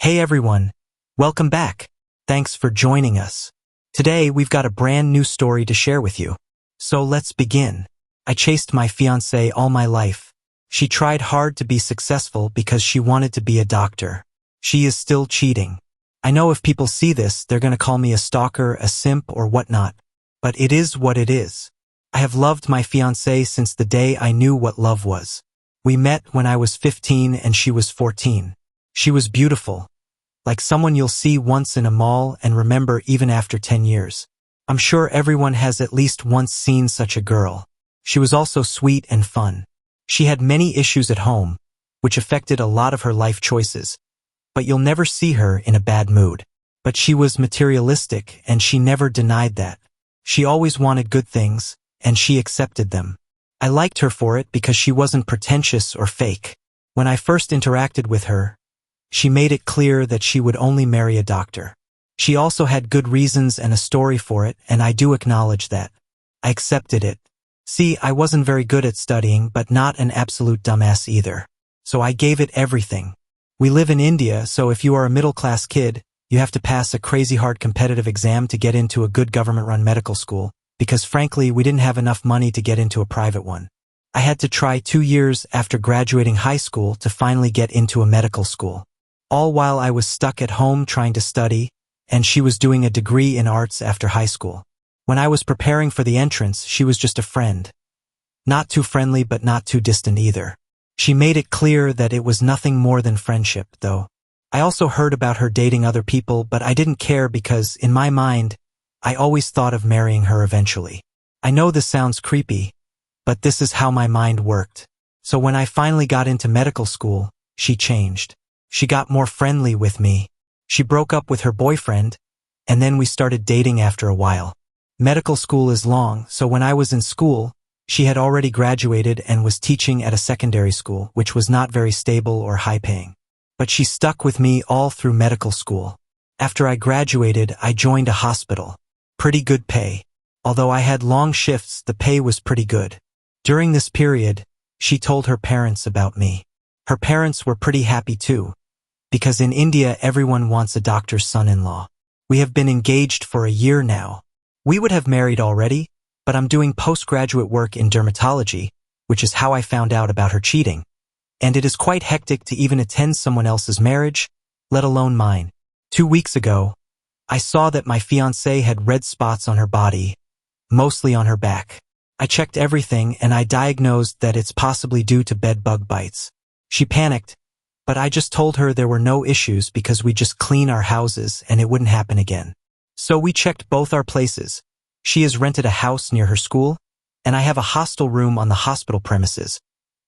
Hey everyone, welcome back. Thanks for joining us. Today we've got a brand new story to share with you. So let's begin. I chased my fiancé all my life. She tried hard to be successful because she wanted to be a doctor. She is still cheating. I know if people see this, they're gonna call me a stalker, a simp, or whatnot. But it is what it is. I have loved my fiancé since the day I knew what love was. We met when I was 15 and she was 14. She was beautiful. Like someone you'll see once in a mall and remember even after 10 years. I'm sure everyone has at least once seen such a girl. She was also sweet and fun. She had many issues at home, which affected a lot of her life choices. But you'll never see her in a bad mood. But she was materialistic and she never denied that. She always wanted good things, and she accepted them. I liked her for it because she wasn't pretentious or fake. When I first interacted with her, she made it clear that she would only marry a doctor. She also had good reasons and a story for it, and I do acknowledge that. I accepted it. See, I wasn't very good at studying, but not an absolute dumbass either. So I gave it everything. We live in India, so if you are a middle-class kid, you have to pass a crazy hard competitive exam to get into a good government-run medical school, because frankly, we didn't have enough money to get into a private one. I had to try 2 years after graduating high school to finally get into a medical school. All while I was stuck at home trying to study, and she was doing a degree in arts after high school. When I was preparing for the entrance, she was just a friend. Not too friendly, but not too distant either. She made it clear that it was nothing more than friendship, though. I also heard about her dating other people, but I didn't care because, in my mind, I always thought of marrying her eventually. I know this sounds creepy, but this is how my mind worked. So when I finally got into medical school, she changed. She got more friendly with me. She broke up with her boyfriend, and then we started dating after a while. Medical school is long, so when I was in school, she had already graduated and was teaching at a secondary school, which was not very stable or high-paying. But she stuck with me all through medical school. After I graduated, I joined a hospital. Pretty good pay. Although I had long shifts, the pay was pretty good. During this period, she told her parents about me. Her parents were pretty happy too, because in India everyone wants a doctor's son-in-law. We have been engaged for a year now. We would have married already, but I'm doing postgraduate work in dermatology, which is how I found out about her cheating. And it is quite hectic to even attend someone else's marriage, let alone mine. 2 weeks ago, I saw that my fiancé had red spots on her body, mostly on her back. I checked everything and I diagnosed that it's possibly due to bed bug bites. She panicked, but I just told her there were no issues because we just clean our houses and it wouldn't happen again. So we checked both our places. She has rented a house near her school, and I have a hostel room on the hospital premises,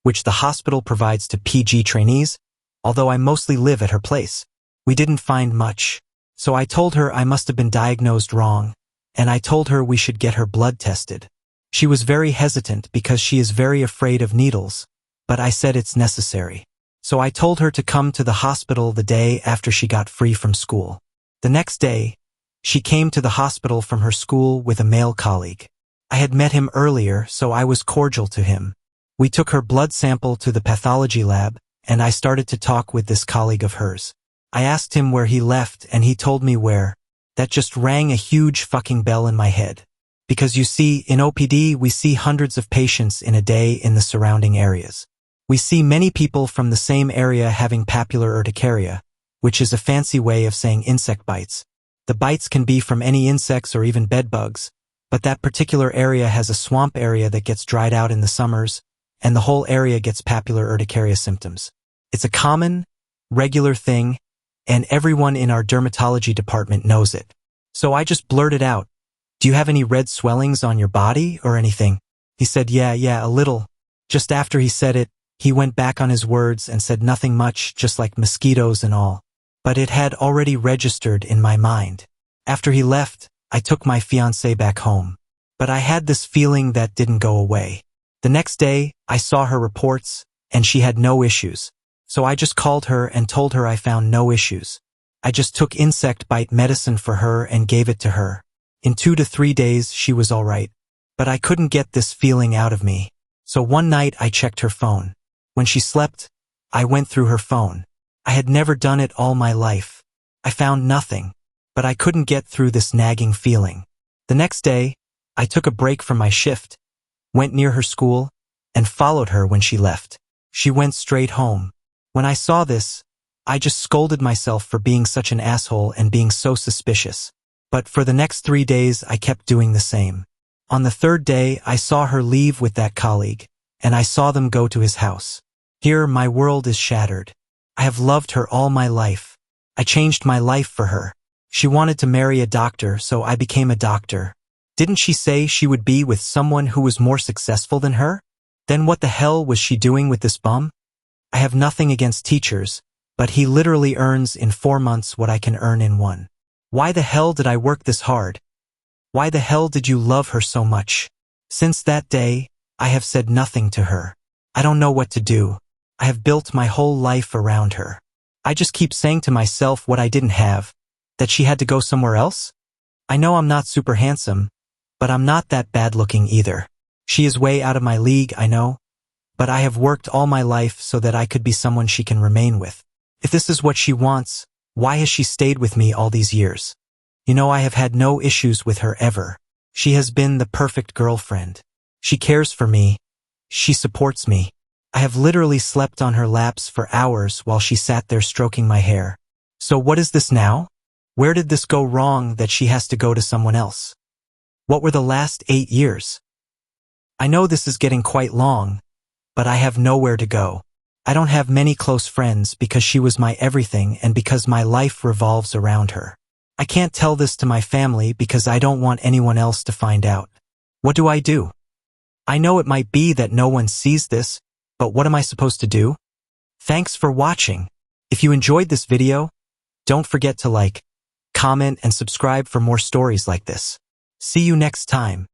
which the hospital provides to PG trainees, although I mostly live at her place. We didn't find much. So I told her I must have been diagnosed wrong, and I told her we should get her blood tested. She was very hesitant because she is very afraid of needles, but I said it's necessary. So I told her to come to the hospital the day after she got free from school. The next day, she came to the hospital from her school with a male colleague. I had met him earlier, so I was cordial to him. We took her blood sample to the pathology lab, and I started to talk with this colleague of hers. I asked him where he left and he told me where. That just rang a huge fucking bell in my head. Because you see, in OPD we see hundreds of patients in a day in the surrounding areas. We see many people from the same area having papular urticaria, which is a fancy way of saying insect bites. The bites can be from any insects or even bed bugs, but that particular area has a swamp area that gets dried out in the summers, and the whole area gets papular urticaria symptoms. It's a common, regular thing, and everyone in our dermatology department knows it. So I just blurted out, "Do you have any red swellings on your body or anything?" He said, yeah, a little. Just after he said it, he went back on his words and said nothing much, just like mosquitoes and all. But it had already registered in my mind. After he left, I took my fiancé back home. But I had this feeling that didn't go away. The next day, I saw her reports, and she had no issues. So I just called her and told her I found no issues. I just took insect bite medicine for her and gave it to her. In 2 to 3 days, she was all right. But I couldn't get this feeling out of me. So one night I checked her phone. When she slept, I went through her phone. I had never done it all my life. I found nothing, but I couldn't get through this nagging feeling. The next day, I took a break from my shift, went near her school, and followed her when she left. She went straight home. When I saw this, I just scolded myself for being such an asshole and being so suspicious. But for the next 3 days, I kept doing the same. On the third day, I saw her leave with that colleague, and I saw them go to his house. Here, my world is shattered. I have loved her all my life. I changed my life for her. She wanted to marry a doctor, so I became a doctor. Didn't she say she would be with someone who was more successful than her? Then what the hell was she doing with this bum? I have nothing against teachers, but he literally earns in 4 months what I can earn in 1. Why the hell did I work this hard? Why the hell did you love her so much? Since that day, I have said nothing to her. I don't know what to do. I have built my whole life around her. I just keep saying to myself what I didn't have, that she had to go somewhere else? I know I'm not super handsome, but I'm not that bad looking either. She is way out of my league, I know, but I have worked all my life so that I could be someone she can remain with. If this is what she wants, why has she stayed with me all these years? You know, I have had no issues with her ever. She has been the perfect girlfriend. She cares for me. She supports me. I have literally slept on her laps for hours while she sat there stroking my hair. So what is this now? Where did this go wrong that she has to go to someone else? What were the last 8 years? I know this is getting quite long, but I have nowhere to go. I don't have many close friends because she was my everything and because my life revolves around her. I can't tell this to my family because I don't want anyone else to find out. What do I do? I know it might be that no one sees this, but what am I supposed to do? Thanks for watching. If you enjoyed this video, don't forget to like, comment, and subscribe for more stories like this. See you next time.